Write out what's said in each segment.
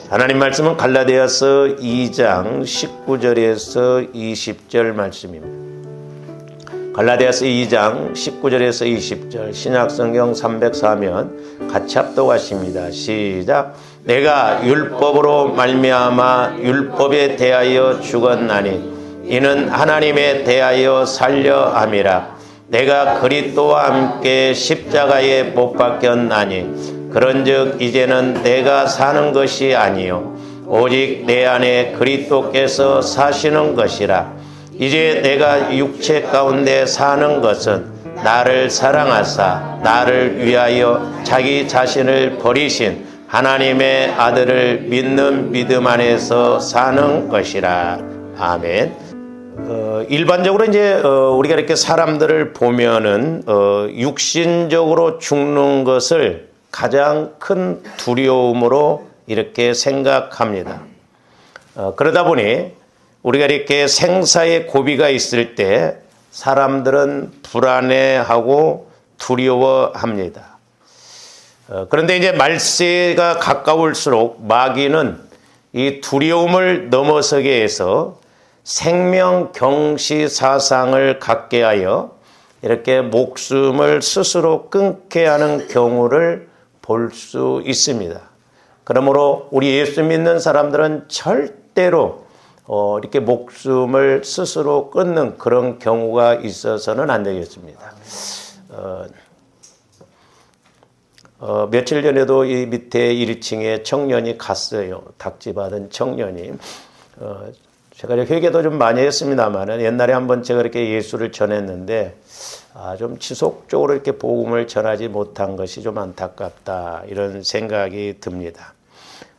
하나님 말씀은 갈라디아서 2장 19절에서 20절 말씀입니다. 갈라디아서 2장 19절에서 20절 신약성경 304면 같이 합독하십니다. 시작. 내가 율법으로 말미암아 율법에 대하여 죽었나니 이는 하나님에 대하여 살려 함이라. 내가 그리스도와 함께 십자가에 못 박혔나니 그런즉 이제는 내가 사는 것이 아니요 오직 내 안에 그리스도께서 사시는 것이라. 이제 내가 육체 가운데 사는 것은 나를 사랑하사 나를 위하여 자기 자신을 버리신 하나님의 아들을 믿는 믿음 안에서 사는 것이라. 아멘. 일반적으로 이제 우리가 이렇게 사람들을 보면은 육신적으로 죽는 것을 가장 큰 두려움으로 이렇게 생각합니다. 그러다 보니 우리가 이렇게 생사의 고비가 있을 때 사람들은 불안해하고 두려워합니다. 그런데 이제 말세가 가까울수록 마귀는 이 두려움을 넘어서게 해서 생명 경시 사상을 갖게 하여 이렇게 목숨을 스스로 끊게 하는 경우를 볼 수 있습니다. 그러므로 우리 예수 믿는 사람들은 절대로 이렇게 목숨을 스스로 끊는 그런 경우가 있어서는 안 되겠습니다. 며칠 전에도 이 밑에 1층에 청년이 갔어요. 닥지 받은 청년이. 제가 회개도 좀 많이 했습니다만 옛날에 한번 제가 이렇게 예수를 전했는데 좀 지속적으로 이렇게 복음을 전하지 못한 것이 좀 안타깝다 이런 생각이 듭니다.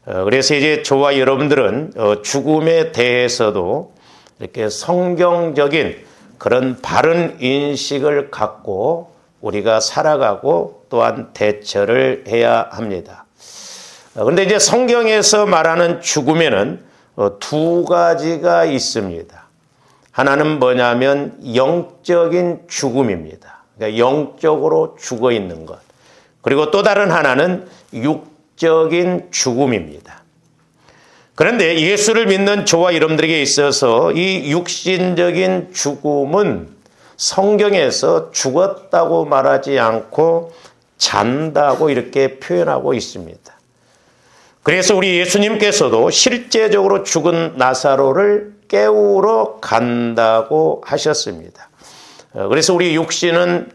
그래서 이제 저와 여러분들은 죽음에 대해서도 이렇게 성경적인 그런 바른 인식을 갖고 우리가 살아가고 또한 대처를 해야 합니다. 그런데 이제 성경에서 말하는 죽음에는 두 가지가 있습니다. 하나는 뭐냐면 영적인 죽음입니다. 그러니까 영적으로 죽어 있는 것. 그리고 또 다른 하나는 육적인 죽음입니다. 그런데 예수를 믿는 저와 여러분들에게 있어서 이 육신적인 죽음은 성경에서 죽었다고 말하지 않고 잔다고 이렇게 표현하고 있습니다. 그래서 우리 예수님께서도 실제적으로 죽은 나사로를 깨우러 간다고 하셨습니다. 그래서 우리 육신은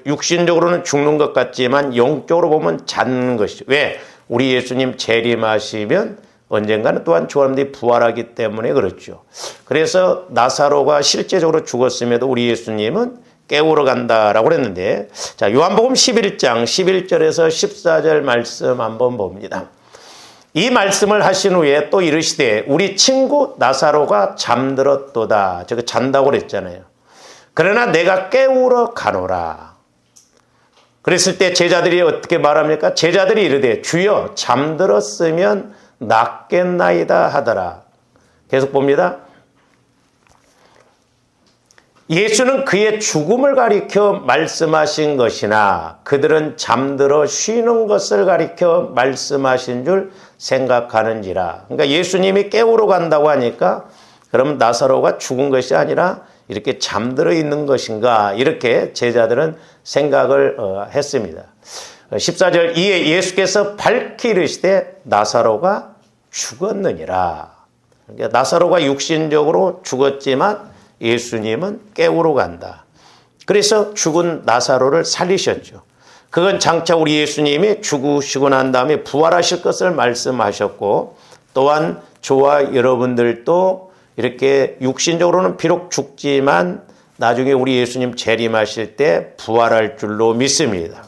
육신적으로는 죽는 것 같지만 영적으로 보면 잔 것이죠. 왜? 우리 예수님 재림하시면 언젠가는 또한 사람들이 부활하기 때문에 그렇죠. 그래서 나사로가 실제적으로 죽었음에도 우리 예수님은 깨우러 간다라고 그랬는데, 자, 요한복음 11장 11절에서 14절 말씀 한번 봅니다. 이 말씀을 하신 후에 또 이르시되 우리 친구 나사로가 잠들었도다. 저거 잔다고 그랬잖아요. 그러나 내가 깨우러 가노라. 그랬을 때 제자들이 어떻게 말합니까? 제자들이 이르되 주여 잠들었으면 낫겠나이다 하더라. 계속 봅니다. 예수는 그의 죽음을 가리켜 말씀하신 것이나 그들은 잠들어 쉬는 것을 가리켜 말씀하신 줄 생각하는지라. 그러니까 예수님이 깨우러 간다고 하니까 그럼 나사로가 죽은 것이 아니라 이렇게 잠들어 있는 것인가, 이렇게 제자들은 생각을 했습니다. 14절 이에 예수께서 밝히 이르시되 나사로가 죽었느니라. 그러니까 나사로가 육신적으로 죽었지만 예수님은 깨우러 간다. 그래서 죽은 나사로를 살리셨죠. 그건 장차 우리 예수님이 죽으시고 난 다음에 부활하실 것을 말씀하셨고, 또한 저와 여러분들도 이렇게 육신적으로는 비록 죽지만 나중에 우리 예수님 재림하실 때 부활할 줄로 믿습니다.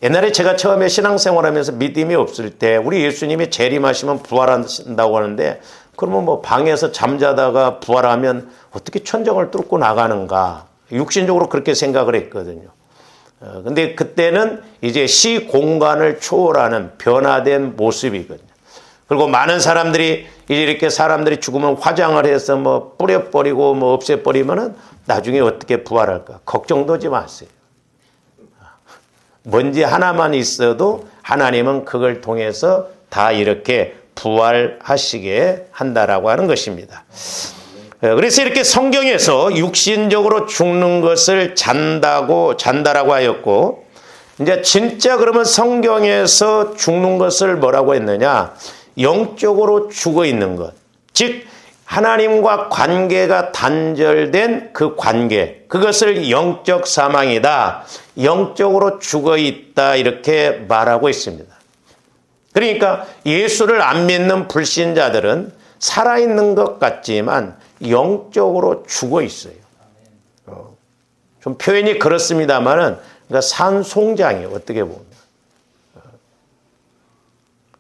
옛날에 제가 처음에 신앙생활하면서 믿음이 없을 때 우리 예수님이 재림하시면 부활한다고 하는데, 그러면 뭐 방에서 잠자다가 부활하면 어떻게 천정을 뚫고 나가는가, 육신적으로 그렇게 생각을 했거든요. 근데 그때는 이제 시공간을 초월하는 변화된 모습이거든요. 그리고 많은 사람들이 이렇게 사람들이 죽으면 화장을 해서 뭐 뿌려버리고 뭐 없애버리면은 나중에 어떻게 부활할까 걱정도 하지 마세요. 먼지 하나만 있어도 하나님은 그걸 통해서 다 이렇게 부활하시게 한다라고 하는 것입니다. 그래서 이렇게 성경에서 육신적으로 죽는 것을 잔다라고 하였고, 이제 진짜 그러면 성경에서 죽는 것을 뭐라고 했느냐? 영적으로 죽어 있는 것. 즉, 하나님과 관계가 단절된 그 관계, 그것을 영적 사망이다, 영적으로 죽어 있다, 이렇게 말하고 있습니다. 그러니까 예수를 안 믿는 불신자들은 살아있는 것 같지만 영적으로 죽어 있어요. 좀 표현이 그렇습니다만은, 그러니까 산송장이에요, 어떻게 보면.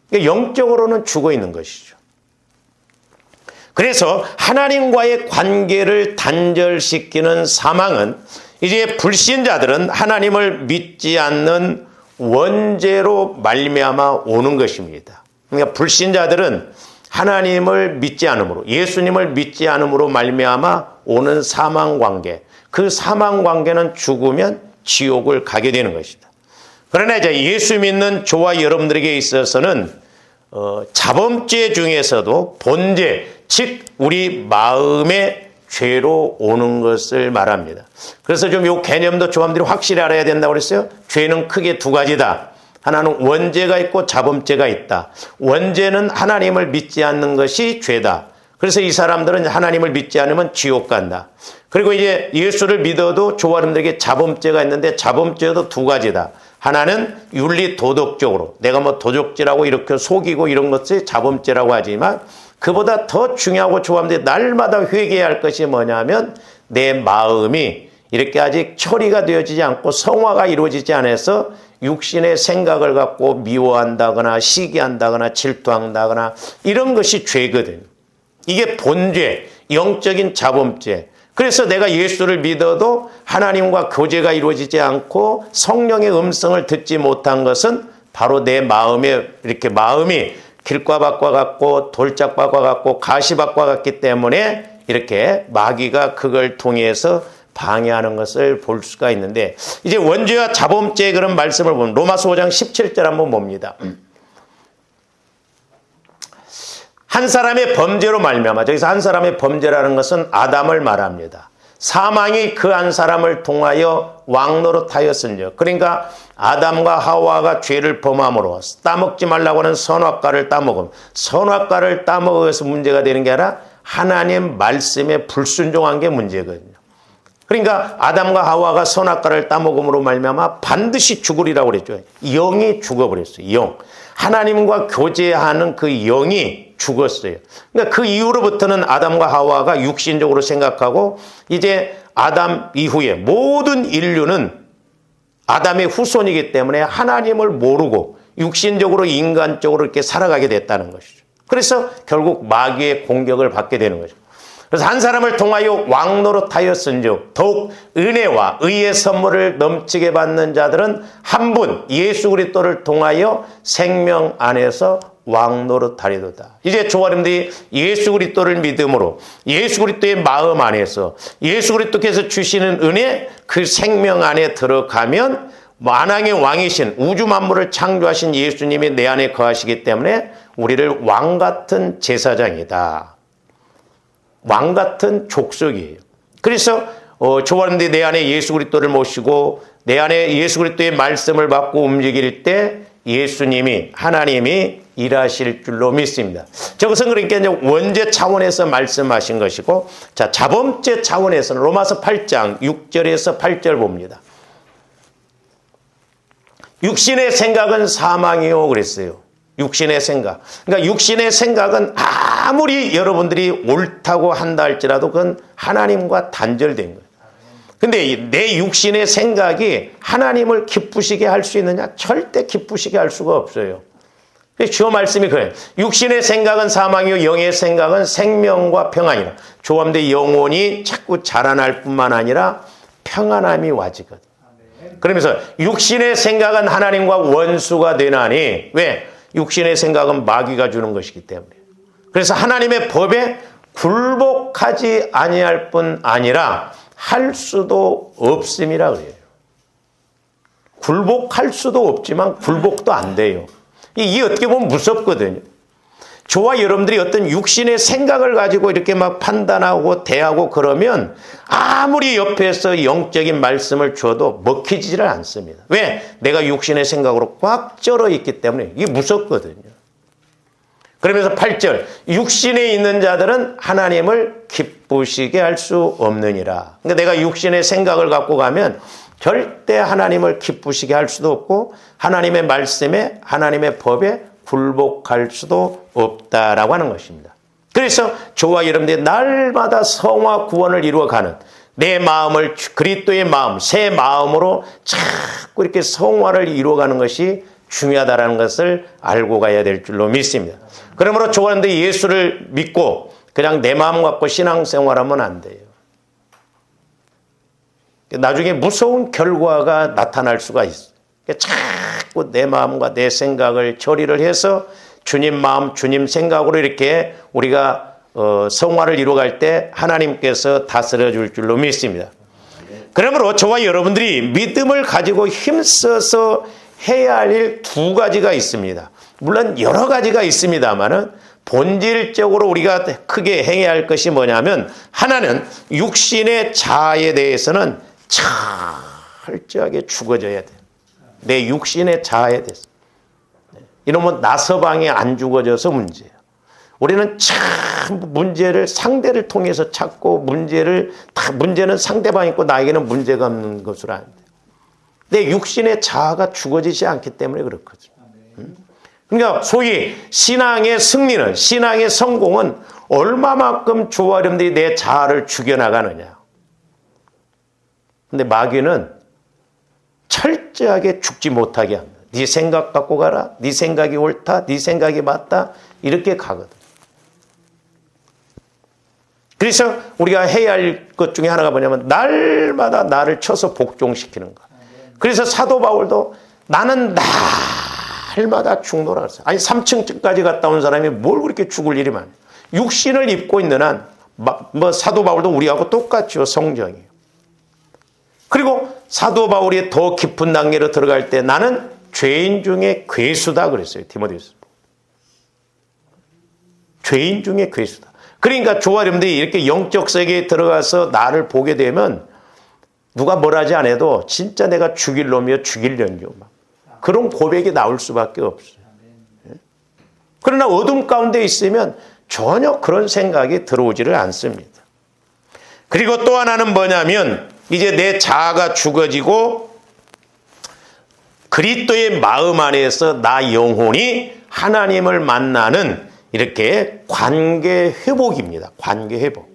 그러니까 영적으로는 죽어 있는 것이죠. 그래서 하나님과의 관계를 단절시키는 사망은 이제 불신자들은 하나님을 믿지 않는 원죄로 말미암아 오는 것입니다. 그러니까 불신자들은 하나님을 믿지 않음으로, 예수님을 믿지 않음으로 말미암아 오는 사망 관계, 그 사망 관계는 죽으면 지옥을 가게 되는 것이다. 그러나 이제 예수 믿는 저와 여러분들에게 있어서는 자범죄 중에서도 본죄, 즉 우리 마음의 죄로 오는 것을 말합니다. 그래서 좀 이 개념도 조함들이 확실히 알아야 된다고 그랬어요. 죄는 크게 두 가지다. 하나는 원죄가 있고 자범죄가 있다. 원죄는 하나님을 믿지 않는 것이 죄다. 그래서 이 사람들은 하나님을 믿지 않으면 지옥 간다. 그리고 이제 예수를 믿어도 저와 여러분들에게 자범죄가 있는데 자범죄도 두 가지다. 하나는 윤리 도덕적으로 내가 뭐 도적질하고 이렇게 속이고 이런 것이 자범죄라고 하지만, 그보다 더 중요하고 좋아하는데 날마다 회개해야 할 것이 뭐냐면 내 마음이 이렇게 아직 처리가 되어지지 않고 성화가 이루어지지 않아서 육신의 생각을 갖고 미워한다거나 시기한다거나 질투한다거나 이런 것이 죄거든요. 이게 본죄, 영적인 자범죄. 그래서 내가 예수를 믿어도 하나님과 교제가 이루어지지 않고 성령의 음성을 듣지 못한 것은 바로 내 마음에 이렇게 마음이 길과밭과 같고 돌짝밭과 같고 가시밭과 같기 때문에 이렇게 마귀가 그걸 통해서 방해하는 것을 볼 수가 있는데, 이제 원죄와 자범죄의 그런 말씀을 보면 로마서 5장 17절 한번 봅니다. 한 사람의 범죄로 말미암아, 저기서 한 사람의 범죄라는 것은 아담을 말합니다. 사망이 그 한 사람을 통하여 왕노릇하였으니, 그러니까 아담과 하와가 죄를 범함으로 따먹지 말라고 하는 선악과를 따먹음, 선악과를 따먹어서 문제가 되는 게 아니라 하나님 말씀에 불순종한 게 문제거든요. 그러니까 아담과 하와가 선악과를 따먹음으로 말미암아 반드시 죽으리라고 그랬죠. 영이 죽어버렸어요. 영. 하나님과 교제하는 그 영이 죽었어요. 그러니까 그 이후로부터는 아담과 하와가 육신적으로 생각하고, 이제 아담 이후에 모든 인류는 아담의 후손이기 때문에 하나님을 모르고 육신적으로 인간적으로 이렇게 살아가게 됐다는 것이죠. 그래서 결국 마귀의 공격을 받게 되는 거죠. 그래서 한 사람을 통하여 왕노릇하였은즉 더욱 은혜와 의의 선물을 넘치게 받는 자들은 한 분 예수 그리스도를 통하여 생명 안에서 왕노릇하리도다. 이제 조아님들이 예수 그리스도를 믿음으로 예수 그리스도의 마음 안에서 예수 그리스도께서 주시는 은혜, 그 생명 안에 들어가면 만왕의 왕이신 우주 만물을 창조하신 예수님이 내 안에 거하시기 때문에 우리를 왕같은 제사장이다, 왕같은 족속이에요. 그래서 조아님들이 내 안에 예수 그리스도를 모시고 내 안에 예수 그리스도의 말씀을 받고 움직일 때 예수님이, 하나님이 일하실 줄로 믿습니다. 저것은 그러니까 이제 원죄 차원에서 말씀하신 것이고, 자, 자범죄 차원에서는 로마서 8장 6절에서 8절 봅니다. 육신의 생각은 사망이요 그랬어요. 육신의 생각. 그러니까 육신의 생각은 아무리 여러분들이 옳다고 한다 할지라도 그건 하나님과 단절된 거예요. 근데 내 육신의 생각이 하나님을 기쁘시게 할 수 있느냐? 절대 기쁘시게 할 수가 없어요. 주어 말씀이 그래요. 육신의 생각은 사망이요 영의 생각은 생명과 평안이라. 조함대 영혼이 자꾸 자라날 뿐만 아니라 평안함이 와지거든. 그러면서 육신의 생각은 하나님과 원수가 되나니, 왜? 육신의 생각은 마귀가 주는 것이기 때문에. 그래서 하나님의 법에 굴복하지 아니할 뿐 아니라 할 수도 없음이라 그래요. 굴복할 수도 없지만 굴복도 안 돼요. 이게 어떻게 보면 무섭거든요. 저와 여러분들이 어떤 육신의 생각을 가지고 이렇게 막 판단하고 대하고 그러면 아무리 옆에서 영적인 말씀을 줘도 먹히지를 않습니다. 왜? 내가 육신의 생각으로 꽉 쩔어 있기 때문에 이게 무섭거든요. 그러면서 8절, 육신에 있는 자들은 하나님을 기쁘시게 할 수 없느니라. 그러니까 내가 육신의 생각을 갖고 가면 절대 하나님을 기쁘시게 할 수도 없고 하나님의 말씀에 하나님의 법에 굴복할 수도 없다라고 하는 것입니다. 그래서 저와 여러분들이 날마다 성화 구원을 이루어가는 내 마음을 그리스도의 마음, 새 마음으로 자꾸 이렇게 성화를 이루어가는 것이 중요하다는 것을 알고 가야 될 줄로 믿습니다. 그러므로 저와 여러분들이 예수를 믿고 그냥 내 마음 갖고 신앙생활하면 안 돼요. 나중에 무서운 결과가 나타날 수가 있어요. 자꾸 내 마음과 내 생각을 처리를 해서 주님 마음, 주님 생각으로 이렇게 우리가 성화를 이루어갈 때 하나님께서 다스려 줄 줄로 믿습니다. 그러므로 저와 여러분들이 믿음을 가지고 힘써서 해야 할 일 두 가지가 있습니다. 물론 여러 가지가 있습니다만은 본질적으로 우리가 크게 행해야 할 것이 뭐냐면 하나는 육신의 자아에 대해서는 철저하게 죽어져야 돼요. 내 육신의 자아에 대해서. 이러면 나 서방이 안 죽어져서 문제예요. 우리는 참 문제를 상대를 통해서 찾고 문제는 상대방이 있고 나에게는 문제가 없는 것으로 안 돼요. 내 육신의 자아가 죽어지지 않기 때문에 그렇거든요. 그러니까 소위 신앙의 승리는, 신앙의 성공은 얼마만큼 저와 여러분들이 내 자아를 죽여나가느냐. 근데 마귀는 철저하게 죽지 못하게 합니다. 네 생각 갖고 가라. 네 생각이 옳다. 네 생각이 맞다. 이렇게 가거든. 그래서 우리가 해야 할 것 중에 하나가 뭐냐면 날마다 나를 쳐서 복종시키는 것. 그래서 사도 바울도 나는 날마다 죽노라 그랬어요. 아니 3층까지 갔다 온 사람이 뭘 그렇게 죽을 일이 많아요. 육신을 입고 있는 한 사도 바울도 우리하고 똑같죠. 성정이에요. 그리고 사도 바울이 더 깊은 단계로 들어갈 때 나는 죄인 중에 괴수다 그랬어요. 디모데후서. 죄인 중에 괴수다. 그러니까 저와 여러분들이 이렇게 영적 세계에 들어가서 나를 보게 되면 누가 뭐라지 않아도 진짜 내가 죽일 놈이여 죽일련이요. 그런 고백이 나올 수밖에 없어요. 그러나 어둠 가운데 있으면 전혀 그런 생각이 들어오지를 않습니다. 그리고 또 하나는 뭐냐면 이제 내 자아가 죽어지고 그리스도의 마음 안에서 나 영혼이 하나님을 만나는 이렇게 관계 회복입니다. 관계 회복.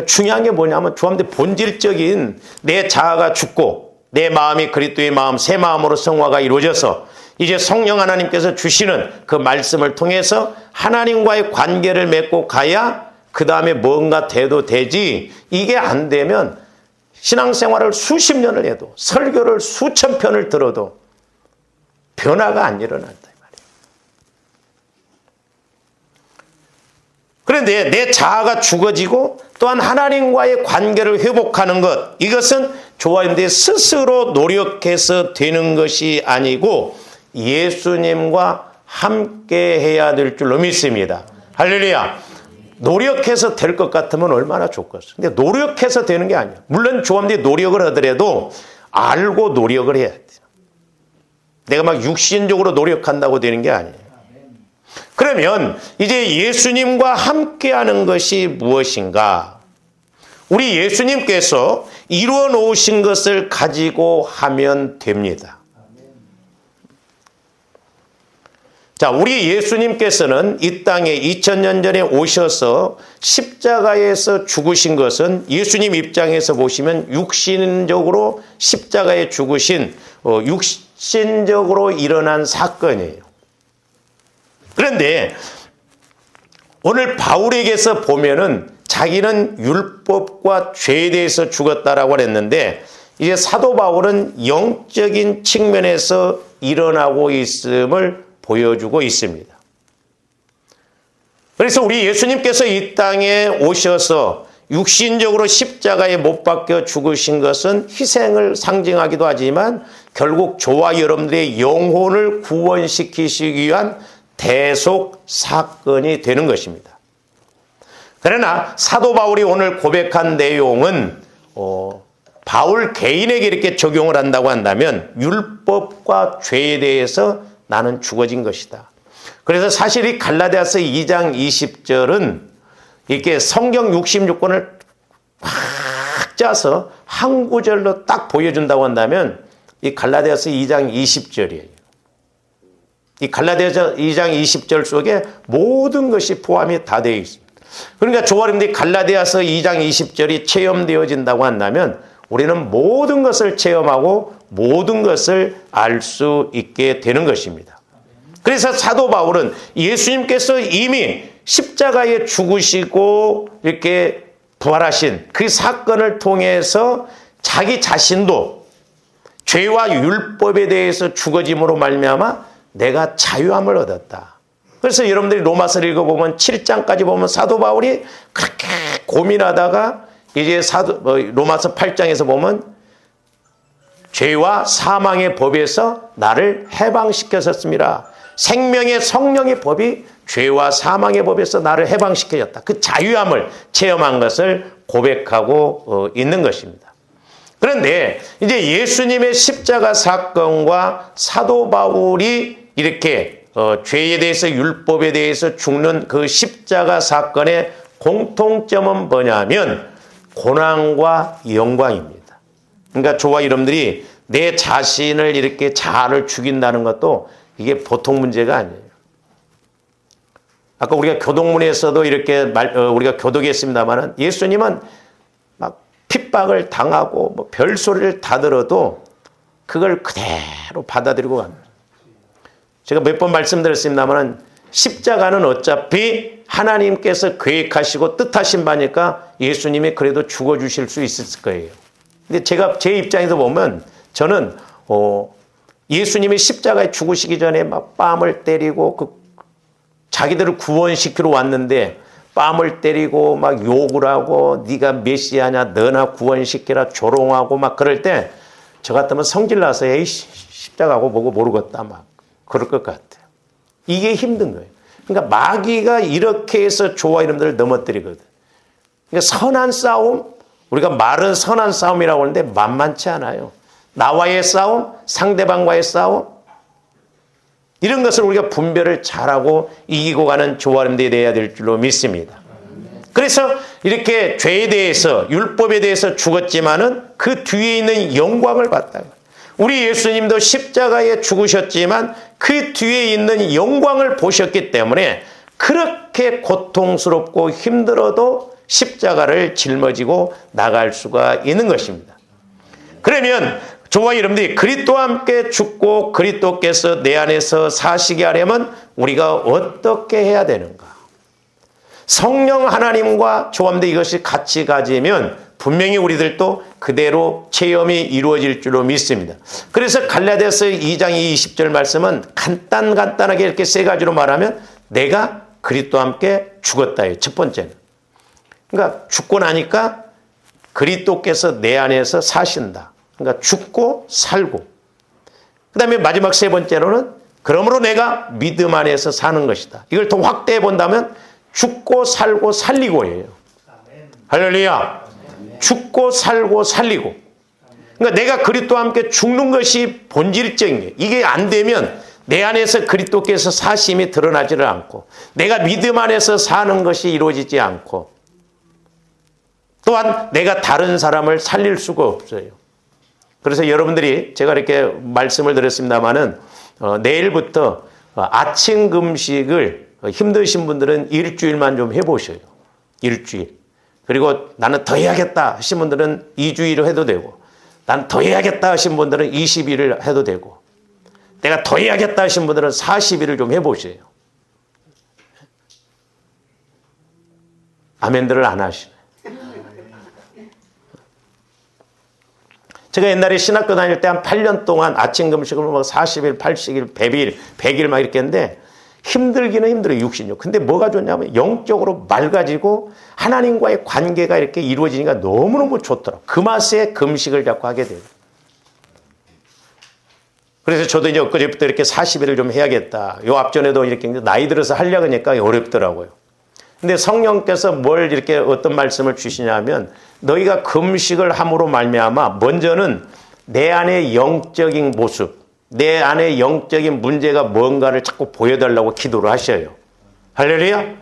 중요한 게 뭐냐면 저한테 본질적인 내 자아가 죽고 내 마음이 그리스도의 마음, 새 마음으로 성화가 이루어져서 이제 성령 하나님께서 주시는 그 말씀을 통해서 하나님과의 관계를 맺고 가야 그 다음에 뭔가 돼도 되지. 이게 안 되면 신앙생활을 수십 년을 해도 설교를 수천 편을 들어도 변화가 안 일어난다. 그런데 내 자아가 죽어지고 또한 하나님과의 관계를 회복하는 것, 이것은 저와 여러분들이 스스로 노력해서 되는 것이 아니고 예수님과 함께 해야 될 줄로 믿습니다. 할렐루야. 노력해서 될 것 같으면 얼마나 좋겠어요. 근데 노력해서 되는 게 아니에요. 물론 저와 여러분들이 노력을 하더라도 알고 노력을 해야 돼요. 내가 막 육신적으로 노력한다고 되는 게 아니에요. 그러면 이제 예수님과 함께하는 것이 무엇인가? 우리 예수님께서 이루어 놓으신 것을 가지고 하면 됩니다. 자, 우리 예수님께서는 이 땅에 2000년 전에 오셔서 십자가에서 죽으신 것은 예수님 입장에서 보시면 육신적으로 십자가에 죽으신 육신적으로 일어난 사건이에요. 그런데 오늘 바울에게서 보면은 자기는 율법과 죄에 대해서 죽었다라고 했는데 이제 사도 바울은 영적인 측면에서 일어나고 있음을 보여주고 있습니다. 그래서 우리 예수님께서 이 땅에 오셔서 육신적으로 십자가에 못 박혀 죽으신 것은 희생을 상징하기도 하지만 결국 저와 여러분들의 영혼을 구원시키시기 위한 대속 사건이 되는 것입니다. 그러나 사도 바울이 오늘 고백한 내용은 바울 개인에게 이렇게 적용을 한다고 한다면 율법과 죄에 대해서 나는 죽어진 것이다. 그래서 사실 이 갈라디아서 2장 20절은 이렇게 성경 66권을 팍 짜서 한 구절로 딱 보여준다고 한다면 이 갈라디아서 2장 20절이에요. 이 갈라디아서 2장 20절 속에 모든 것이 포함이 다 되어 있습니다. 그러니까 저와 여러분들이 갈라디아서 2장 20절이 체험되어진다고 한다면 우리는 모든 것을 체험하고 모든 것을 알 수 있게 되는 것입니다. 그래서 사도 바울은 예수님께서 이미 십자가에 죽으시고 이렇게 부활하신 그 사건을 통해서 자기 자신도 죄와 율법에 대해서 죽어짐으로 말미암아 내가 자유함을 얻었다. 그래서 여러분들이 로마서를 읽어보면 7장까지 보면 사도 바울이 그렇게 고민하다가 이제 로마서 8장에서 보면 죄와 사망의 법에서 나를 해방시켰었습니다. 생명의 성령의 법이 죄와 사망의 법에서 나를 해방시켜줬다. 그 자유함을 체험한 것을 고백하고 있는 것입니다. 그런데 이제 예수님의 십자가 사건과 사도 바울이 이렇게 죄에 대해서 율법에 대해서 죽는 그 십자가 사건의 공통점은 뭐냐면 고난과 영광입니다. 그러니까 저와 여러분들이 내 자신을 이렇게 자아를 죽인다는 것도 이게 보통 문제가 아니에요. 아까 우리가 교동문에서도 이렇게 우리가 교독했습니다만은 예수님은 막 핍박을 당하고 뭐 별소리를 다 들어도 그걸 그대로 받아들이고 갑니다. 제가 몇 번 말씀드렸습니다만은 십자가는 어차피 하나님께서 계획하시고 뜻하신 바니까 예수님이 그래도 죽어주실 수 있을 거예요. 근데 제가 제 입장에서 보면 저는 예수님이 십자가에 죽으시기 전에 막 뺨을 때리고 자기들을 구원시키러 왔는데 뺨을 때리고 막 욕을 하고 네가 메시아냐 너나 구원시키라 조롱하고 막 그럴 때 저 같으면 성질 나서 에이 십자가고 뭐고 모르겠다 막 그럴 것 같아요. 이게 힘든 거예요. 그러니까 마귀가 이렇게 해서 저와 여러분들을 넘어뜨리거든. 그러니까 선한 싸움, 우리가 말은 선한 싸움이라고 하는데 만만치 않아요. 나와의 싸움, 상대방과의 싸움, 이런 것을 우리가 분별을 잘하고 이기고 가는 저와 여러분들이 되어야 될 줄로 믿습니다. 그래서 이렇게 죄에 대해서 율법에 대해서 죽었지만은 그 뒤에 있는 영광을 봤다. 우리 예수님도 십자가에 죽으셨지만 그 뒤에 있는 영광을 보셨기 때문에 그렇게 고통스럽고 힘들어도 십자가를 짊어지고 나갈 수가 있는 것입니다. 그러면 저와 여러분들이 그리스도와 함께 죽고 그리스도께서 내 안에서 사시게 하려면 우리가 어떻게 해야 되는가? 성령 하나님과 저와 여러분들 이것이 같이 가지면 분명히 우리들도 그대로 체험이 이루어질 줄로 믿습니다. 그래서 갈라디아서 2장 20절 말씀은 간단하게 이렇게 세 가지로 말하면 내가 그리스도와 함께 죽었다예요. 첫 번째는. 그러니까 죽고 나니까 그리스도께서 내 안에서 사신다. 그러니까 죽고 살고. 그 다음에 마지막 세 번째로는 그러므로 내가 믿음 안에서 사는 것이다. 이걸 더 확대해 본다면 죽고 살고 살리고예요. 할렐루야. 죽고 살고 살리고. 그러니까 내가 그리스도와 함께 죽는 것이 본질적인 게 이게 안 되면 내 안에서 그리스도께서 사심이 드러나지를 않고 내가 믿음 안에서 사는 것이 이루어지지 않고 또한 내가 다른 사람을 살릴 수가 없어요. 그래서 여러분들이 제가 이렇게 말씀을 드렸습니다마는 내일부터 아침 금식을 힘드신 분들은 일주일만 좀 해보셔요. 일주일. 그리고 나는 더 해야겠다 하신 분들은 2주일을 해도 되고 난 더 해야겠다 하신 분들은 20일을 해도 되고 내가 더 해야겠다 하신 분들은 40일을 좀 해보세요. 아멘들을 안 하시네. 제가 옛날에 신학교 다닐 때 한 8년 동안 아침 금식을 막 40일, 80일, 100일 막 이렇게 했는데 힘들기는 힘들어요. 육신요. 근데 뭐가 좋냐면 영적으로 맑아지고 하나님과의 관계가 이렇게 이루어지니까 너무너무 좋더라고요. 그 맛에 금식을 자꾸 하게 돼요. 그래서 저도 이제 엊그제부터 이렇게 40일을 좀 해야겠다. 요 앞전에도 이렇게 나이 들어서 하려고 하니까 어렵더라고요. 근데 성령께서 뭘 이렇게 어떤 말씀을 주시냐면 너희가 금식을 함으로 말미암아 먼저는 내 안의 영적인 모습, 내 안에 영적인 문제가 뭔가를 자꾸 보여달라고 기도를 하셔요. 할렐루야.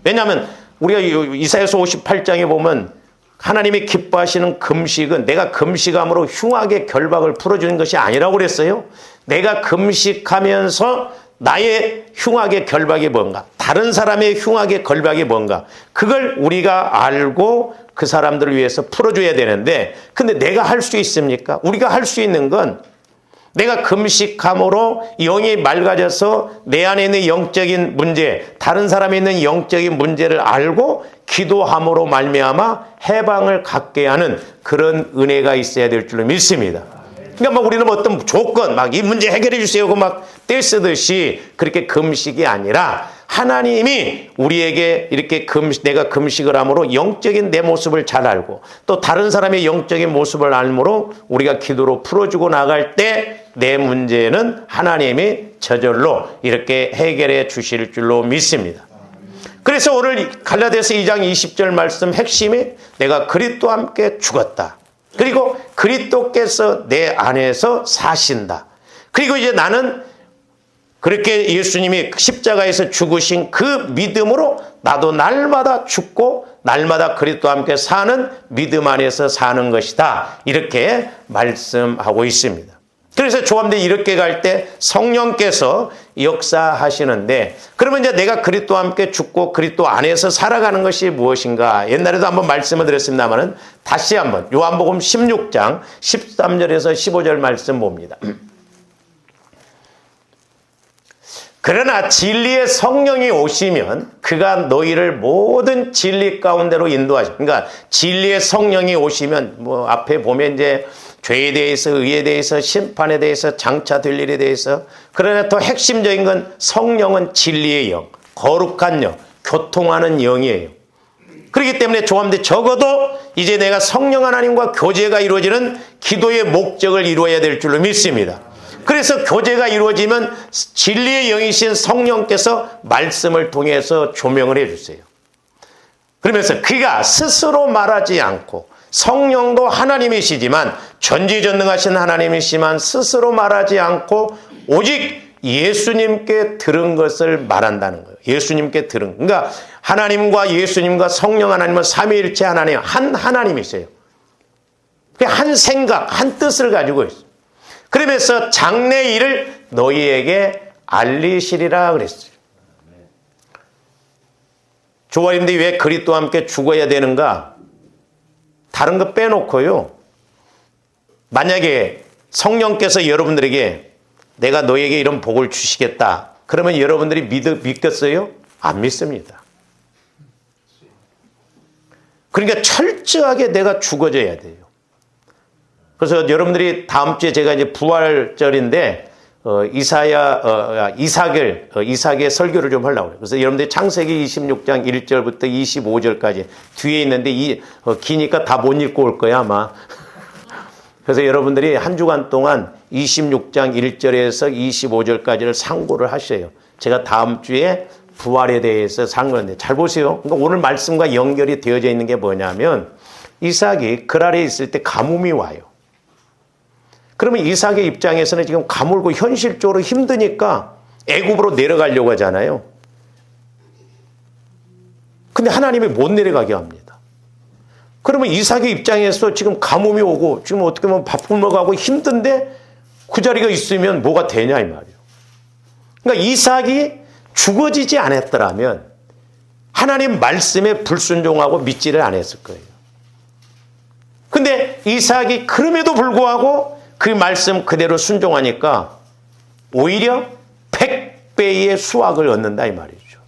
왜냐하면 우리가 이사야서 58장에 보면 하나님이 기뻐하시는 금식은 내가 금식함으로 흉악의 결박을 풀어주는 것이 아니라고 그랬어요. 내가 금식하면서 나의 흉악의 결박이 뭔가, 다른 사람의 흉악의 결박이 뭔가, 그걸 우리가 알고 그 사람들을 위해서 풀어줘야 되는데, 근데 내가 할 수 있습니까? 우리가 할 수 있는 건 내가 금식함으로 영이 맑아져서 내 안에 있는 영적인 문제, 다른 사람에 있는 영적인 문제를 알고 기도함으로 말미암아 해방을 갖게 하는 그런 은혜가 있어야 될 줄로 믿습니다. 그러니까 막 우리는 어떤 조건, 막 이 문제 해결해 주세요 하고 막 떼쓰듯이 그렇게 금식이 아니라 하나님이 우리에게 이렇게 내가 금식을 함으로 영적인 내 모습을 잘 알고 또 다른 사람의 영적인 모습을 알므로 우리가 기도로 풀어주고 나갈 때 내 문제는 하나님이 저절로 이렇게 해결해 주실 줄로 믿습니다. 그래서 오늘 갈라디아서 2장 20절 말씀 핵심이 내가 그리스도와 함께 죽었다. 그리고 그리스도께서 내 안에서 사신다. 그리고 이제 나는 그렇게 예수님이 십자가에서 죽으신 그 믿음으로 나도 날마다 죽고 날마다 그리스도와 함께 사는 믿음 안에서 사는 것이다. 이렇게 말씀하고 있습니다. 그래서 조합대 이렇게 갈 때 성령께서 역사하시는데 그러면 이제 내가 그리스도와 함께 죽고 그리스도 안에서 살아가는 것이 무엇인가? 옛날에도 한번 말씀을 드렸습니다만은 다시 한번 요한복음 16장 13절에서 15절 말씀 봅니다. 그러나 진리의 성령이 오시면 그가 너희를 모든 진리 가운데로 인도하시고, 그러니까 진리의 성령이 오시면 뭐 앞에 보면 이제 죄에 대해서, 의에 대해서, 심판에 대해서, 장차 될 일에 대해서, 그러나 더 핵심적인 건 성령은 진리의 영, 거룩한 영, 교통하는 영이에요. 그렇기 때문에 조합대 적어도 이제 내가 성령 하나님과 교제가 이루어지는 기도의 목적을 이루어야 될 줄로 믿습니다. 그래서 교제가 이루어지면 진리의 영이신 성령께서 말씀을 통해서 조명을 해주세요. 그러면서 그가 스스로 말하지 않고 성령도 하나님이시지만 전지전능하신 하나님이시지만 스스로 말하지 않고 오직 예수님께 들은 것을 말한다는 거예요. 예수님께 들은. 그러니까 하나님과 예수님과 성령 하나님은 삼위일체 하나님, 한 하나님이세요. 한 생각, 한 뜻을 가지고 있어요. 그러면서 장래 일을 너희에게 알리시리라 그랬어요. 조아님들이 왜 그리스도와 함께 죽어야 되는가? 다른 거 빼놓고요. 만약에 성령께서 여러분들에게 내가 너에게 이런 복을 주시겠다. 그러면 여러분들이 믿겠어요? 안 믿습니다. 그러니까 철저하게 내가 죽어져야 돼요. 그래서 여러분들이 다음 주에 제가 이제 부활절인데 이삭의 설교를 좀 하려고 그래요. 그래서 여러분들이 창세기 26장 1절부터 25절까지 뒤에 있는데 기니까 다 못 읽고 올 거야 아마. 그래서 여러분들이 한 주간 동안 26장 1절에서 25절까지를 상고를 하셔요. 제가 다음 주에 부활에 대해서 상고하는데 잘 보세요. 그러니까 오늘 말씀과 연결이 되어져 있는 게 뭐냐면 이삭이 그랄에 있을 때 가뭄이 와요. 그러면 이삭의 입장에서는 지금 가물고 현실적으로 힘드니까 애굽으로 내려가려고 하잖아요. 근데 하나님이 못 내려가게 합니다. 그러면 이삭의 입장에서 지금 가뭄이 오고 지금 어떻게 보면 밥 굶어가고 힘든데 그 자리가 있으면 뭐가 되냐 이 말이에요. 그러니까 이삭이 죽어지지 않았더라면 하나님 말씀에 불순종하고 믿지를 않았을 거예요. 근데 이삭이 그럼에도 불구하고 그 말씀 그대로 순종하니까 오히려 100배의 수확을 얻는다 이 말이죠.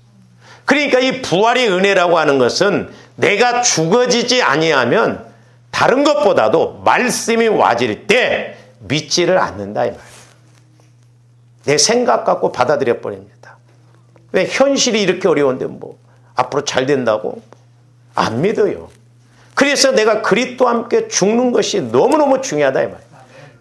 그러니까 이 부활의 은혜라고 하는 것은 내가 죽어지지 아니하면 다른 것보다도 말씀이 와질 때 믿지를 않는다 이 말이에요. 내 생각 갖고 받아들여 버립니다. 왜 현실이 이렇게 어려운데 뭐 앞으로 잘 된다고 안 믿어요. 그래서 내가 그리스도와 함께 죽는 것이 너무너무 중요하다 이 말이에요.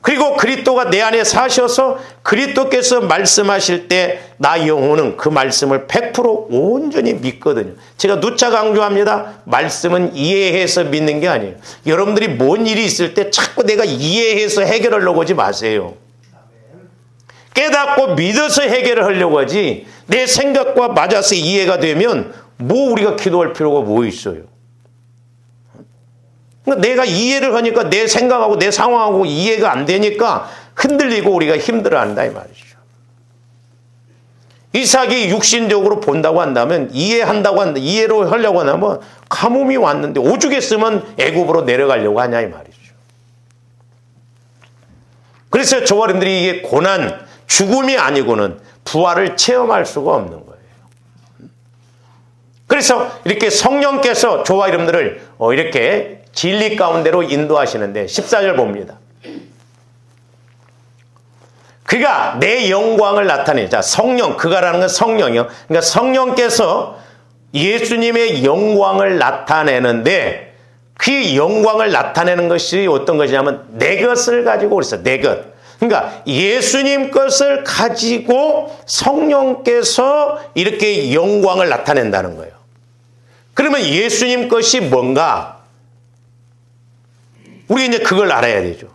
그리고 그리스도가 내 안에 사셔서 그리스도께서 말씀하실 때 나 영혼은 그 말씀을 100% 온전히 믿거든요. 제가 누차 강조합니다. 말씀은 이해해서 믿는 게 아니에요. 여러분들이 뭔 일이 있을 때 자꾸 내가 이해해서 해결하려고 하지 마세요. 깨닫고 믿어서 해결을 하려고 하지, 내 생각과 맞아서 이해가 되면 뭐 우리가 기도할 필요가 뭐 있어요. 그러니까 내가 이해를 하니까 내 생각하고 내 상황하고 이해가 안 되니까 흔들리고 우리가 힘들어한다 이 말이죠. 이삭이 육신적으로 본다고 한다면, 이해한다고 한다, 이해로 하려고 한다면 가뭄이 왔는데 오죽했으면 애굽으로 내려가려고 하냐 이 말이죠. 그래서 저와 여러분들이 이게 고난, 죽음이 아니고는 부활을 체험할 수가 없는 거예요. 그래서 이렇게 성령께서 저와 여러분들을 이렇게 진리 가운데로 인도하시는데 14절 봅니다. 그가 내 영광을 나타내자. 성령, 그가라는 건 성령이요. 그러니까 성령께서 예수님의 영광을 나타내는데, 그 영광을 나타내는 것이 어떤 것이냐면 내 것을 가지고 그랬어요. 내 것. 그러니까 예수님 것을 가지고 성령께서 이렇게 영광을 나타낸다는 거예요. 그러면 예수님 것이 뭔가? 우리가 이제 그걸 알아야 되죠.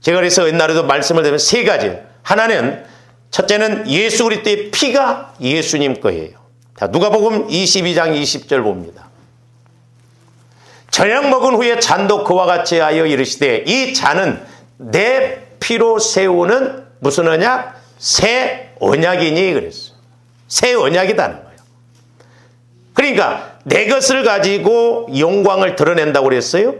제가 그래서 옛날에도 말씀을 드리면 세 가지. 하나는, 첫째는 예수 그리스도의 피가 예수님 거예요. 자, 누가복음 22장 20절 봅니다. 저녁 먹은 후에 잔도 그와 같이 하여 이르시되 이 잔은 내 피로 세우는 무슨 언약? 새 언약이니 그랬어요. 새 언약이다는 거예요. 그러니까 내 것을 가지고 영광을 드러낸다고 그랬어요.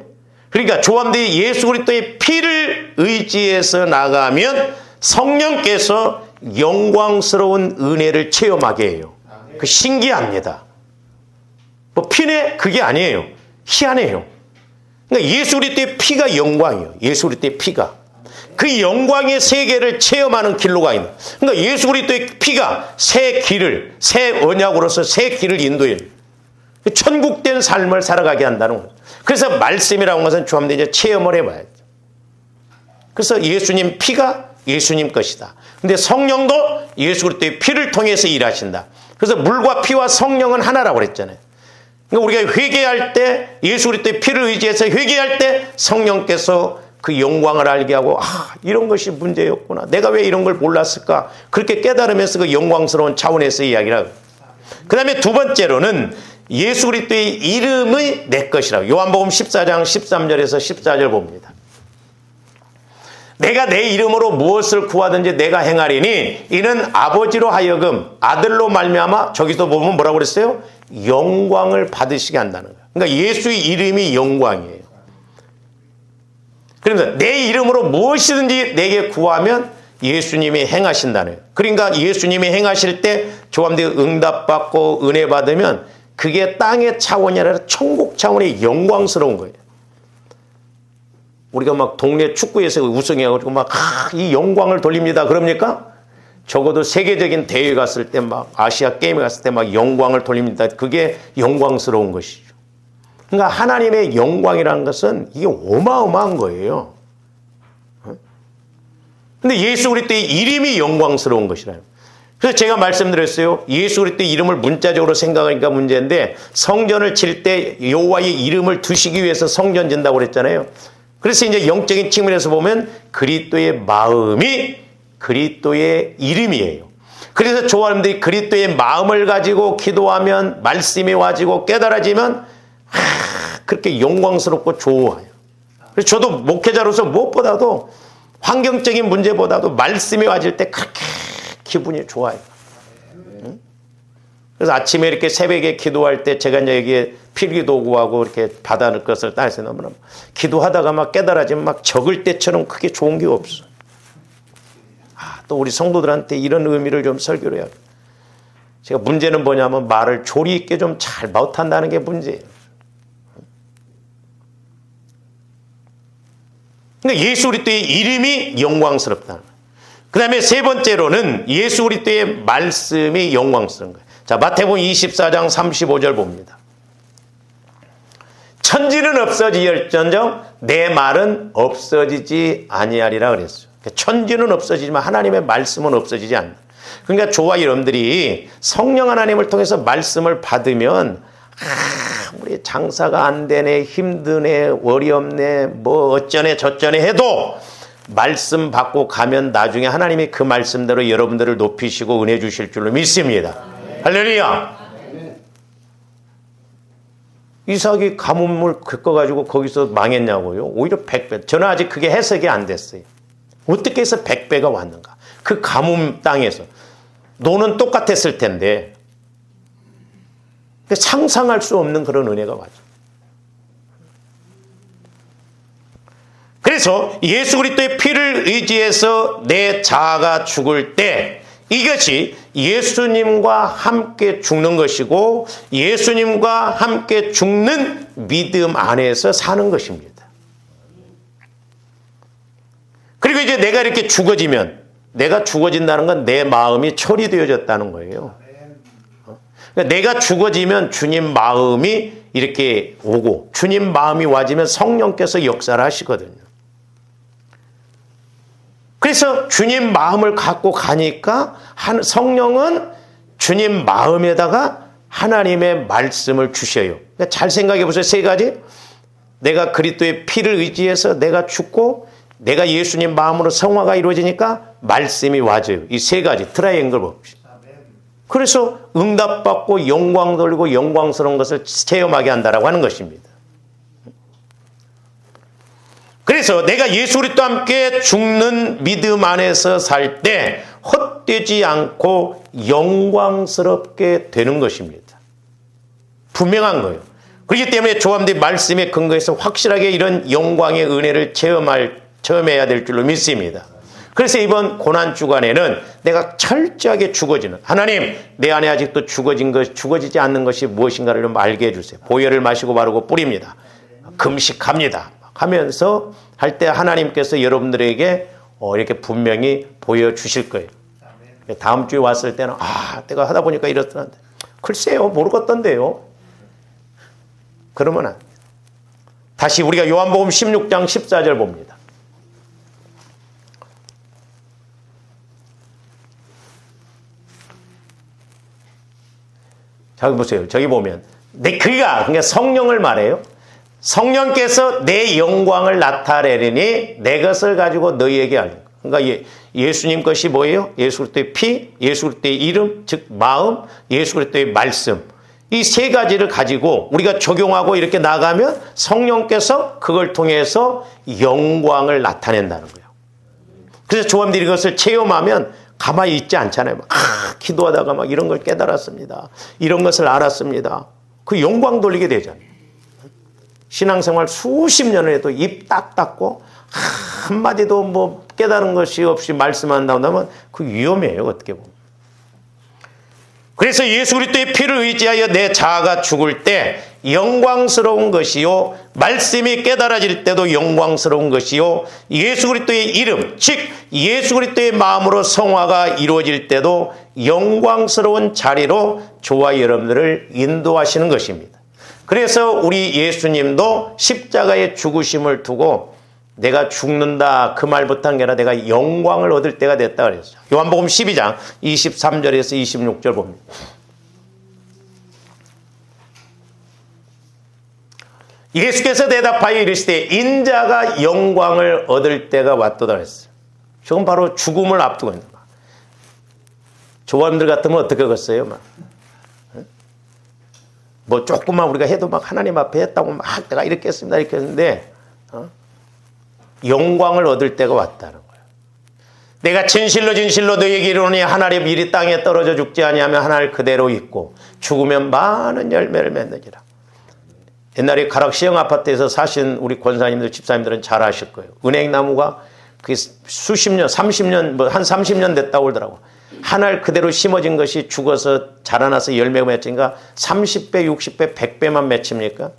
그러니까 조함들이 예수 그리스도의 피를 의지해서 나가면 성령께서 영광스러운 은혜를 체험하게 해요. 그 신기합니다. 뭐 피네? 그게 아니에요. 희한해요. 그러니까 예수 그리스도의 피가 영광이에요. 예수 그리스도의 피가. 그 영광의 세계를 체험하는 길로 가 있는. 그러니까 예수 그리스도의 피가 새 길을, 새 언약으로서 새 길을 인도해요. 천국된 삶을 살아가게 한다는 거예요. 그래서 말씀이라는 것은 조함들이 이제 체험을 해봐야죠. 그래서 예수님 피가 예수님 것이다. 근데 성령도 예수 그리스도의 피를 통해서 일하신다. 그래서 물과 피와 성령은 하나라고 그랬잖아요. 그러니까 우리가 회개할 때, 예수 그리스도의 피를 의지해서 회개할 때 성령께서 그 영광을 알게 하고, 이런 것이 문제였구나. 내가 왜 이런 걸 몰랐을까? 그렇게 깨달으면서 그 영광스러운 차원에서 이야기를 하고. 그 다음에 두 번째로는 예수 그리스도의 이름이 내 것이라고. 요한복음 14장 13절에서 14절 봅니다. 내가 내 이름으로 무엇을 구하든지 내가 행하리니 이는 아버지로 하여금 아들로 말미암아, 저기서 보면 뭐라고 그랬어요? 영광을 받으시게 한다는 거예요. 그러니까 예수의 이름이 영광이에요. 그러면서 내 이름으로 무엇이든지 내게 구하면 예수님이 행하신다는 거예요. 그러니까 예수님이 행하실 때 조함들이 응답받고 은혜 받으면 그게 땅의 차원이 아니라 천국 차원의 영광스러운 거예요. 우리가 막 동네 축구에서 우승해가지고 막 이 영광을 돌립니다. 그럽니까? 적어도 세계적인 대회 갔을 때 막 아시아 게임에 갔을 때 막 영광을 돌립니다. 그게 영광스러운 것이죠. 그러니까 하나님의 영광이라는 것은 이게 어마어마한 거예요. 근데 예수 그리스도의 이름이 영광스러운 것이라요. 그래서 제가 말씀드렸어요. 예수 그리스도의 이름을 문자적으로 생각하니까 문제인데, 성전을 칠 때 여호와의 이름을 두시기 위해서 성전 진다고 그랬잖아요. 그래서 이제 영적인 측면에서 보면 그리스도의 마음이 그리스도의 이름이에요. 그래서 조화님들이 그리스도의 마음을 가지고 기도하면, 말씀이 와지고 깨달아지면 그렇게 영광스럽고 좋아요. 그래서 저도 목회자로서 무엇보다도 환경적인 문제보다도 말씀이 와질 때 그렇게 기분이 좋아요. 그래서 아침에 이렇게 새벽에 기도할 때 제가 이제 여기에 필기도구하고 이렇게 받아놓을 것을 따서 넣으면 기도하다가 막 깨달아지면 막 적을 때처럼 크게 좋은 게 없어. 또 우리 성도들한테 이런 의미를 좀 설교를 해야 돼. 제가 문제는 뭐냐면 말을 조리 있게 좀 잘 못한다는 게 문제예요. 그러니까 예수 그리스도의 이름이 영광스럽다. 그 다음에 세 번째로는 예수 그리스도의 말씀이 영광스러운 거예요. 자, 마태복음 24장 35절 봅니다. 천지는 없어지열전정 내 말은 없어지지 아니하리라 그랬어요. 천지는 없어지지만 하나님의 말씀은 없어지지 않는다. 그러니까 저와 여러분들이 성령 하나님을 통해서 말씀을 받으면 우리 장사가 안 되네, 힘드네, 어렵네, 뭐 어쩌네 저쩌네 해도 말씀 받고 가면 나중에 하나님이 그 말씀대로 여러분들을 높이시고 은혜 주실 줄로 믿습니다. 할렐루야. 이삭이 가뭄을 겪어가지고 거기서 망했냐고요? 오히려 100배. 저는 아직 그게 해석이 안 됐어요. 어떻게 해서 100배가 왔는가? 그 가뭄 땅에서. 노는 똑같았을 텐데 상상할 수 없는 그런 은혜가 왔죠. 그래서 예수 그리스도의 피를 의지해서 내 자아가 죽을 때 이것이 예수님과 함께 죽는 것이고 예수님과 함께 죽는 믿음 안에서 사는 것입니다. 그리고 이제 내가 이렇게 죽어지면 내가 죽어진다는 건 내 마음이 처리되어졌다는 거예요. 그러니까 내가 죽어지면 주님 마음이 이렇게 오고 주님 마음이 와지면 성령께서 역사를 하시거든요. 그래서 주님 마음을 갖고 가니까 성령은 주님 마음에다가 하나님의 말씀을 주셔요. 그러니까 잘 생각해 보세요. 세 가지. 내가 그리스도의 피를 의지해서 내가 죽고 내가 예수님 마음으로 성화가 이루어지니까 말씀이 와져요. 이 세 가지 트라이앵글 봅시다. 그래서 응답받고 영광 돌리고 영광스러운 것을 체험하게 한다라고 하는 것입니다. 그래서 내가 예수 그리스도와 함께 죽는 믿음 안에서 살 때 헛되지 않고 영광스럽게 되는 것입니다. 분명한 거예요. 그렇기 때문에 조함들이 말씀에 근거해서 확실하게 이런 영광의 은혜를 체험해야 될 줄로 믿습니다. 그래서 이번 고난주간에는 내가 철저하게 죽어지는 하나님 내 안에 아직도 죽어지지 않는 것이 무엇인가를 좀 알게 해주세요. 보혈을 마시고 바르고 뿌립니다. 금식합니다. 하면서 할 때 하나님께서 여러분들에게 이렇게 분명히 보여주실 거예요. 다음 주에 왔을 때는 내가 하다 보니까 이렇던데 글쎄요 모르겠던데요. 그러면 안 돼요. 다시 우리가 요한복음 16장 14절 봅니다. 저기 보세요. 저기 보면 그러니까 성령을 말해요. 성령께서 내 영광을 나타내리니 내 것을 가지고 너희에게 알린 것. 그러니까 예수님 것이 뭐예요? 예수 그리스도의 피, 예수 그리스도의 이름, 즉 마음, 예수 그리스도의 말씀. 이 세 가지를 가지고 우리가 적용하고 이렇게 나가면 성령께서 그걸 통해서 영광을 나타낸다는 거예요. 그래서 조함들이 이것을 체험하면 가만히 있지 않잖아요. 기도하다가 막 이런 걸 깨달았습니다. 이런 것을 알았습니다. 그 영광 돌리게 되잖아요. 신앙생활 수십 년을 해도 입 딱 닫고 한마디도 뭐 깨달은 것이 없이 말씀한다면 그 위험해요. 어떻게 보면. 그래서 예수 그리스도의 피를 의지하여 내 자아가 죽을 때 영광스러운 것이요 말씀이 깨달아질 때도 영광스러운 것이요 예수 그리스도의 이름 즉 예수 그리스도의 마음으로 성화가 이루어질 때도 영광스러운 자리로 저와 여러분들을 인도하시는 것입니다. 그래서 우리 예수님도 십자가의 죽으심을 두고 내가 죽는다 그 말부터 한 게 아니라 내가 영광을 얻을 때가 됐다 그랬어요. 요한복음 12장 23절에서 26절 봅니다. 예수께서 대답하여 이르시되 인자가 영광을 얻을 때가 왔도다 그랬어요. 지금 바로 죽음을 앞두고 있는 거예요. 조원들 같으면 어떻게 하겠어요? 뭐 조금만 우리가 해도 막 하나님 앞에 했다고 막 내가 이렇게 했습니다 이렇게 했는데 영광을 얻을 때가 왔다는 거예요. 내가 진실로 너희에게 이르노니 하늘의 밀이 땅에 떨어져 죽지 아니하면 하늘 그대로 있고 죽으면 많은 열매를 맺느니라. 옛날에 가락시형 아파트에서 사신 우리 권사님들 집사님들은 잘 아실 거예요. 은행나무가 그게 수십 년 30년 뭐 한 30년 됐다고 그러더라고. 하늘 그대로 심어진 것이 죽어서 자라나서 열매가 맺으니까 30배, 60배, 100배만 맺힙니까?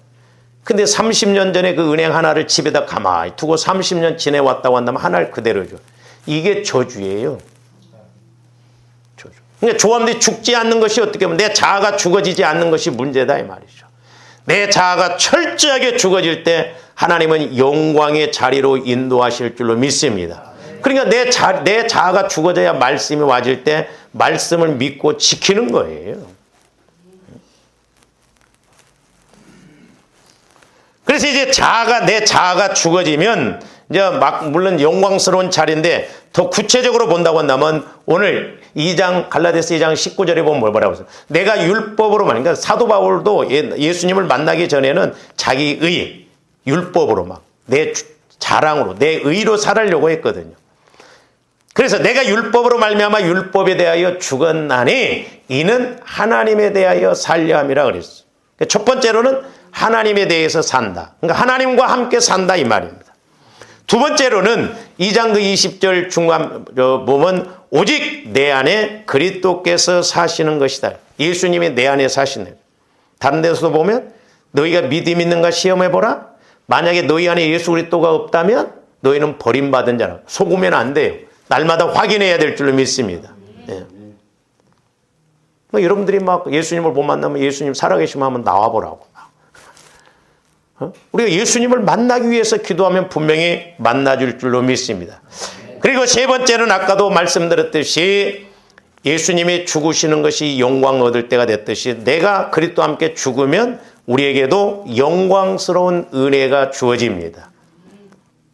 근데 30년 전에 그 은행 하나를 집에다 가만히 두고 30년 지내왔다고 한다면 하늘 그대로죠. 이게 저주예요. 저주. 그러니까 조함들이 죽지 않는 것이 어떻게 보면 내 자아가 죽어지지 않는 것이 문제다 이 말이죠. 내 자아가 철저하게 죽어질 때 하나님은 영광의 자리로 인도하실 줄로 믿습니다. 그러니까 내 자아가 죽어져야 말씀이 와질 때 말씀을 믿고 지키는 거예요. 그래서 이제 내 자아가 죽어지면 이제 물론 영광스러운 자리인데 더 구체적으로 본다고 한다면 오늘 2장 갈라디아서 2장 19절에 보면 뭐라고 했어요? 내가 율법으로 그러니까 사도 바울도 예수님을 만나기 전에는 자기 의 율법으로 막 내 자랑으로 내 의로 살으려고 했거든요. 그래서 내가 율법으로 말미암아 율법에 대하여 죽었나니 이는 하나님에 대하여 살려 함이라 그랬어요. 첫 번째로는 하나님에 대해서 산다. 그러니까 하나님과 함께 산다 이 말입니다. 두 번째로는 2장 그 20절 중간 보면 오직 내 안에 그리스도께서 사시는 것이다. 예수님이 내 안에 사시는. 다른 데서도 보면 너희가 믿음 있는가 시험해보라. 만약에 너희 안에 예수 그리스도가 없다면 너희는 버림받은 자라. 속으면 안 돼요. 날마다 확인해야 될 줄로 믿습니다. 네. 여러분들이 막 예수님을 못 만나면 예수님 살아계시면 한번 나와보라고. 우리가 예수님을 만나기 위해서 기도하면 분명히 만나줄 줄로 믿습니다. 그리고 세 번째는 아까도 말씀드렸듯이 예수님이 죽으시는 것이 영광 얻을 때가 됐듯이 내가 그리스도와 함께 죽으면 우리에게도 영광스러운 은혜가 주어집니다.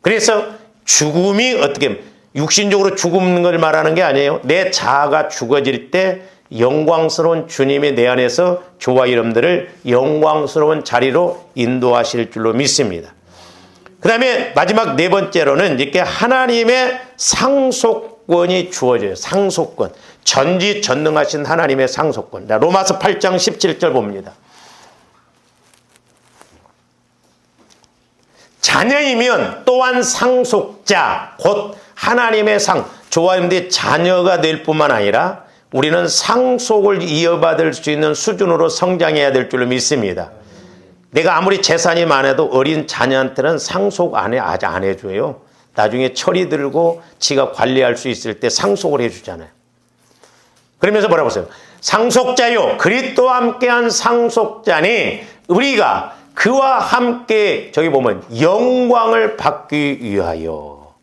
그래서 죽음이 어떻게 육신적으로 죽는 걸 말하는 게 아니에요. 내 자아가 죽어질 때 영광스러운 주님이 내 안에서 저와 여러분들을 영광스러운 자리로 인도하실 줄로 믿습니다. 그 다음에 마지막 네 번째로는 이렇게 하나님의 상속권이 주어져요. 상속권. 전지전능하신 하나님의 상속권. 로마서 8장 17절 봅니다. 자녀이면 또한 상속자, 곧 하나님의 저와 여러분들이 자녀가 될 뿐만 아니라 우리는 상속을 이어받을 수 있는 수준으로 성장해야 될 줄로 믿습니다. 내가 아무리 재산이 많아도 어린 자녀한테는 상속 아직 안 해줘요. 나중에 철이 들고 지가 관리할 수 있을 때 상속을 해주잖아요. 그러면서 뭐라고 했어요? 상속자요, 그리스도와 함께한 상속자니 우리가 그와 함께 저기 보면 영광을 받기 위하여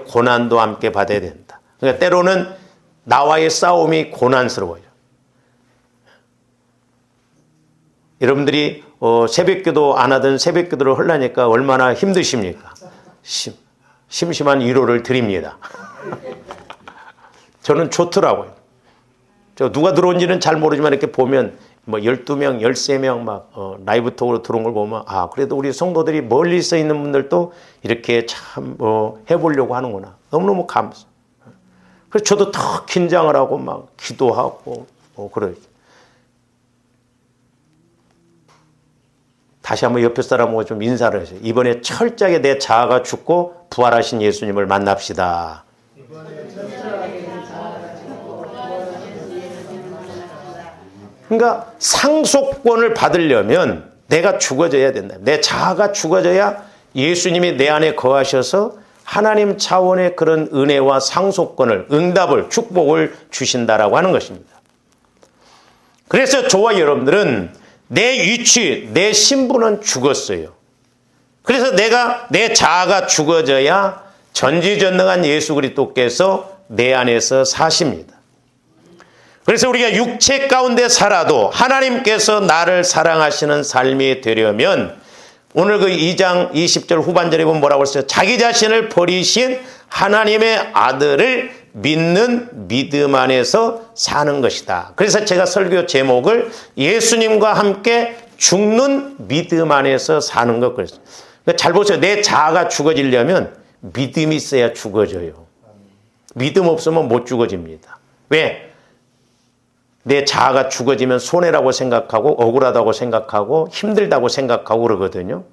고난도 함께 받아야 된다. 그러니까 때로는 나와의 싸움이 고난스러워요. 여러분들이 새벽기도 안 하던 새벽기도를 하려니까 얼마나 힘드십니까? 심심한 위로를 드립니다. 저는 좋더라고요. 누가 들어온지는 잘 모르지만 이렇게 보면 뭐 12명, 13명 막 라이브톡으로 들어온 걸 보면 그래도 우리 성도들이 멀리서 있는 분들도 이렇게 참 해보려고 하는구나. 너무너무 감사. 그래서 저도 더 긴장을 하고 막 기도하고 그러죠. 다시 한번 옆에 사람하고 좀 인사를 하세요. 이번에 철저하게 내 자아가 죽고 부활하신 예수님을 만납시다. 그러니까 상속권을 받으려면 내가 죽어져야 된다. 내 자아가 죽어져야 예수님이 내 안에 거하셔서 하나님 차원의 그런 은혜와 상속권을, 응답을, 축복을 주신다라고 하는 것입니다. 그래서 저와 여러분들은 내 위치, 내 신분은 죽었어요. 그래서 내 자아가 죽어져야 전지전능한 예수 그리스도께서 내 안에서 사십니다. 그래서 우리가 육체 가운데 살아도 하나님께서 나를 사랑하시는 삶이 되려면 오늘 그 2장 20절 후반절에 보면 뭐라고 했어요? 자기 자신을 버리신 하나님의 아들을 믿는 믿음 안에서 사는 것이다. 그래서 제가 설교 제목을 예수님과 함께 죽는 믿음 안에서 사는 것 그랬어요. 그러니까 잘 보세요. 내 자아가 죽어지려면 믿음이 있어야 죽어져요. 믿음 없으면 못 죽어집니다. 왜? 내 자아가 죽어지면 손해라고 생각하고 억울하다고 생각하고 힘들다고 생각하고 그러거든요.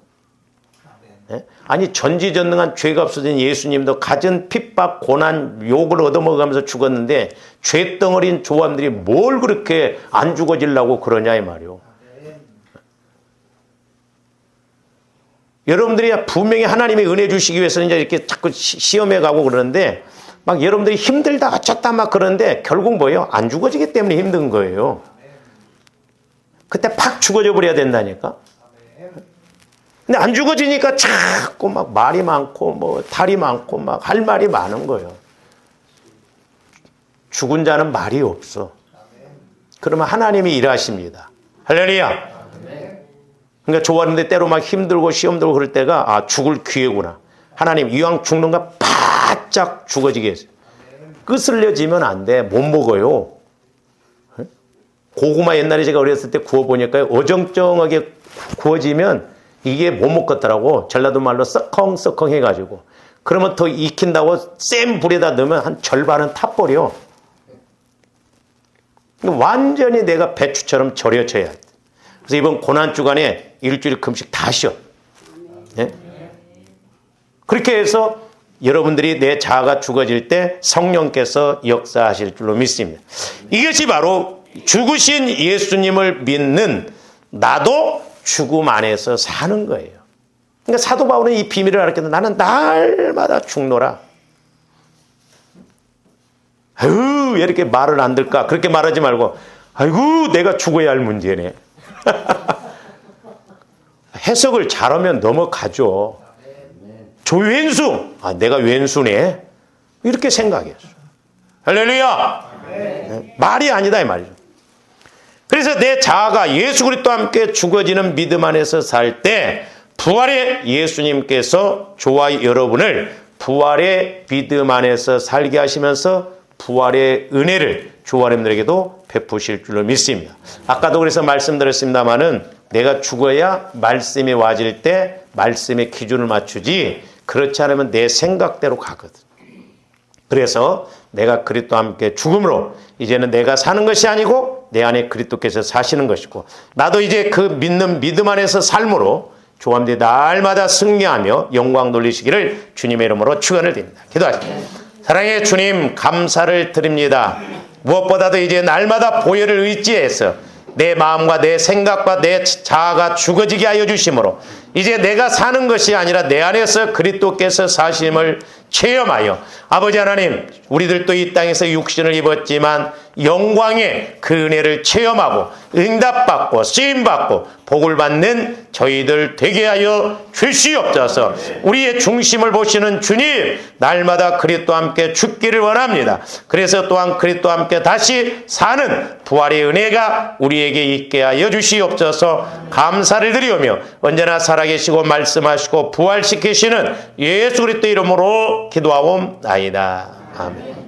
네? 아니 전지전능한 죄가 없어진 예수님도 갖은 핍박, 고난, 욕을 얻어먹으면서 죽었는데 죄덩어리인 조함들이 뭘 그렇게 안 죽어지려고 그러냐 이 말이요. 여러분들이 분명히 하나님의 은혜 주시기 위해서 이제 이렇게 자꾸 시험해 가고 그러는데 막 여러분들이 힘들다 어쩌다 막 그러는데 결국 뭐예요? 안 죽어지기 때문에 힘든 거예요. 그때 팍 죽어져 버려야 된다니까. 근데 안 죽어지니까 자꾸 막 말이 많고 뭐 탈이 많고 막 할 말이 많은 거예요. 죽은 자는 말이 없어. 그러면 하나님이 일하십니다. 할렐루야. 그러니까 좋아하는데 때로 막 힘들고 시험 들고 그럴 때가 죽을 기회구나. 하나님 이왕 죽는 거 바짝 죽어지게 했어요. 끄슬려지면 안 돼. 못 먹어요. 고구마 옛날에 제가 어렸을 때 구워보니까 어정쩡하게 구워지면 이게 못 먹겠더라고. 전라도 말로 썩컹썩컹 해가지고. 그러면 더 익힌다고 센 불에다 넣으면 한 절반은 타버려. 완전히 내가 배추처럼 절여져야 돼. 그래서 이번 고난주간에 일주일 금식 다 쉬어. 네? 그렇게 해서 여러분들이 내 자아가 죽어질 때 성령께서 역사하실 줄로 믿습니다. 이것이 바로 죽으신 예수님을 믿는 나도 죽음 안에서 사는 거예요. 그러니까 사도 바울은 이 비밀을 알았거든. 나는 날마다 죽노라. 아유, 왜 이렇게 말을 안 들까? 그렇게 말하지 말고, 아이고, 내가 죽어야 할 문제네. 해석을 잘하면 넘어가죠. 조왼수, 내가 왼수네. 이렇게 생각했어. 할렐루야. 네. 말이 아니다 이 말이죠. 그래서 내 자아가 예수 그리스도와 함께 죽어지는 믿음 안에서 살 때 부활의 예수님께서 저와 여러분을 부활의 믿음 안에서 살게 하시면서 부활의 은혜를 저와 여러분들에게도 베푸실 줄로 믿습니다. 아까도 그래서 말씀드렸습니다마는 내가 죽어야 말씀이 와질 때 말씀의 기준을 맞추지 그렇지 않으면 내 생각대로 가거든. 그래서 내가 그리스도와 함께 죽음으로 이제는 내가 사는 것이 아니고 내 안에 그리스도께서 사시는 것이고 나도 이제 그 믿는 믿음 안에서 삶으로 조함들이 날마다 승리하며 영광 돌리시기를 주님의 이름으로 축원을 드립니다. 기도하십니다. 사랑의 주님 감사를 드립니다. 무엇보다도 이제 날마다 보혈을 의지해서 내 마음과 내 생각과 내 자아가 죽어지게 하여 주심으로 이제 내가 사는 것이 아니라 내 안에서 그리스도께서 사심을 체험하여 아버지 하나님 우리들도 이 땅에서 육신을 입었지만 영광의 그 은혜를 체험하고 응답받고 쓰임받고 복을 받는 저희들 되게 하여 주시옵소서. 우리의 중심을 보시는 주님 날마다 그리스도와 함께 죽기를 원합니다. 그래서 또한 그리스도와 함께 다시 사는 부활의 은혜가 우리에게 있게 하여 주시옵소서. 감사를 드리오며 언제나 살아계시고 말씀하시고 부활시키시는 예수 그리스도 이름으로 기도하옵나이다. 아멘.